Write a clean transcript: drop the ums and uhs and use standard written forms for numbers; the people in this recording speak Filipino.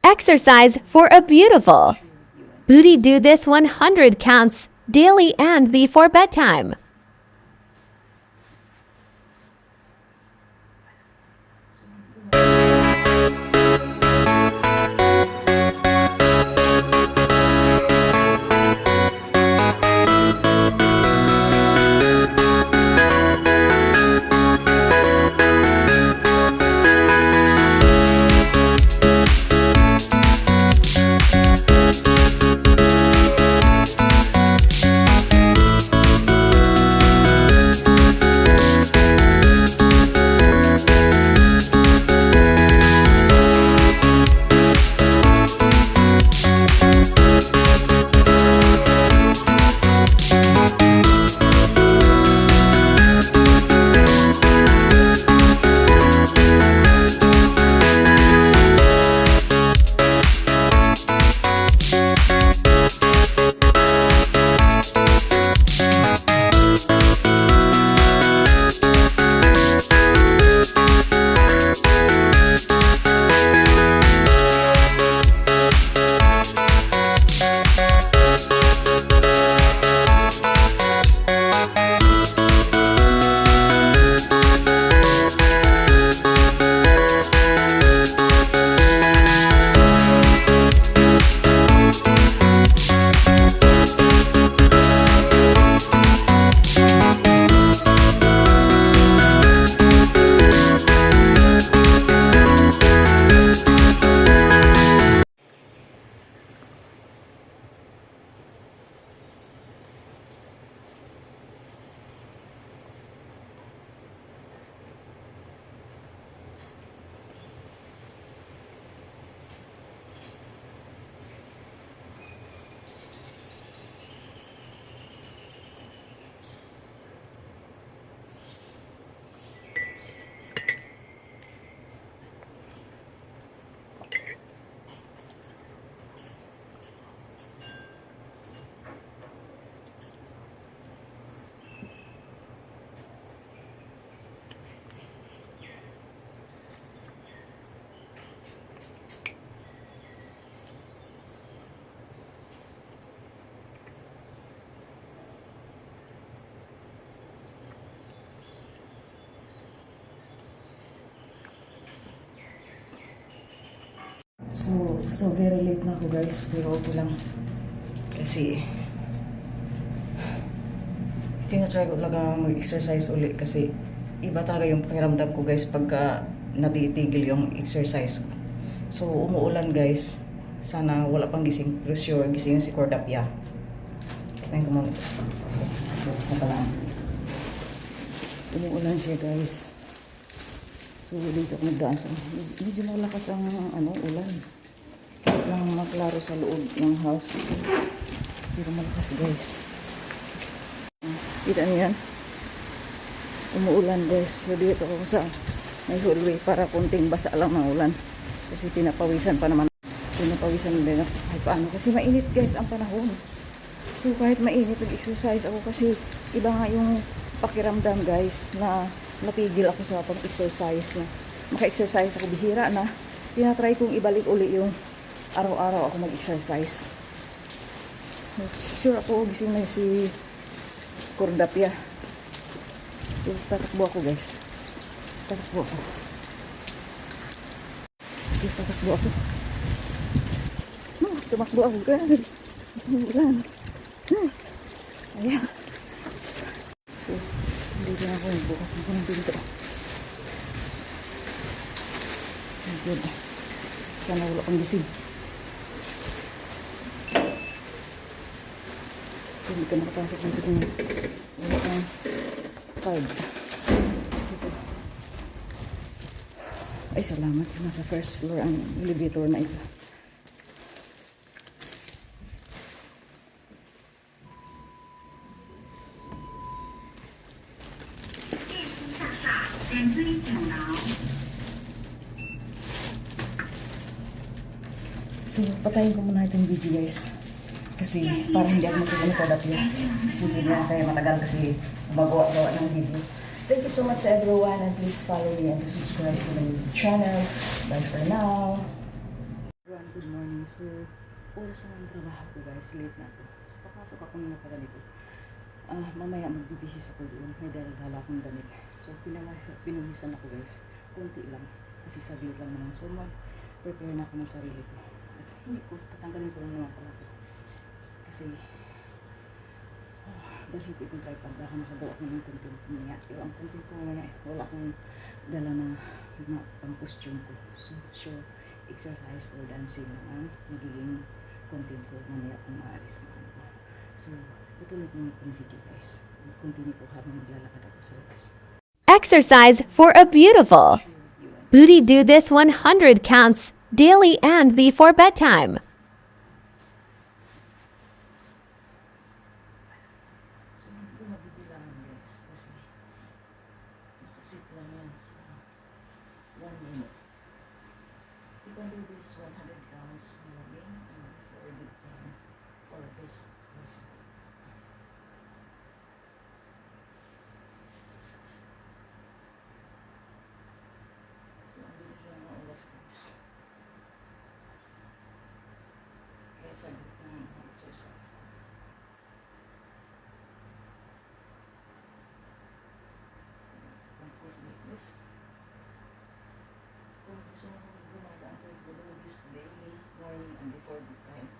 Exercise for a beautiful booty. Do this 100 counts daily and before bedtime. So very late na ako guys, pero okay lang. Kasi tinatry ko talaga mag-exercise ulit kasi iba talaga yung pakiramdam ko guys pagka natitigil yung exercise. So umuulan guys, sana wala pang gising, pero sure gising si Cordapia. Tingnan ko muna. So, sa palaan. Umuulan siya guys. So dito ako nagdaan sa medyo malakas ang ulan. Lang maklaro sa loob ng house. Pero malakas guys. Kita niyo yan? Umuulan guys. So dito ako sa may hallway para kunting basa lang ng ulan. Kasi pinapawisan pa naman. Pinapawisan din ako kahit paano. Kasi mainit guys ang panahon. So kahit mainit nag-exercise ako kasi iba nga yung pakiramdam guys na natigil ako sa pag-exercise na. Maka-exercise ako bihira na. Tinatry kong ibalik uli yung araw-araw ako mag-exercise. Sure ako gising na si Cordapia. So tatakbo ako guys. Tatakbo ako. So tatakbo ako. Tumakbo ako guys. Ulan. Ayan. So dito na ako bukas ako ng pinto. Good. Sana wala pang gising. So, hindi ka makapasok dito kung wala kang card. Ay, salamat. Nasa first floor ang elevator na ito. So, patayin ko muna itong video guys. Kasi parang hindi ako magkakalikodapya. Kasi hindi na kaya matagal kasi magawa ng video. Thank you so much everyone and please follow me and subscribe to my channel. Bye for now. Good morning. So, oras na ng trabaho ko guys. Late na ako. So, papasok ako na ganito. Mamaya magbibihis ako doon. May dala akong damit. So, pinumisan ako guys. Kunti lang. Kasi saglit lang naman. So, mag-prepare na ako ng sarili ko. At hindi ko, tatanggalin ko lang naman pala ito. Kasi, dalhin ko itong tripod. Baka makagawa ko ng content mamaya. Pero ang content ko mamaya, wala akong dala na pang costume ko. So, sure, exercise or dancing naman magiging content ko mamaya kung maalis ako. So, tutuloy ko itong video guys. Continue ko habang maglalakad ako sa labas. Exercise for a beautiful. Booty do this 100 counts daily and before bedtime. So, hindi ko mabibilangan guys kasi nakasit lang yan sa 1 minute. You can do this 100 counts morning and before bedtime for the best result. So, ang bilis lang ng oras guys. Kaya sagot ko ng exercise. Compose like this. Kung gusto mo gumagaan, pwede ko do this daily, morning and before bedtime.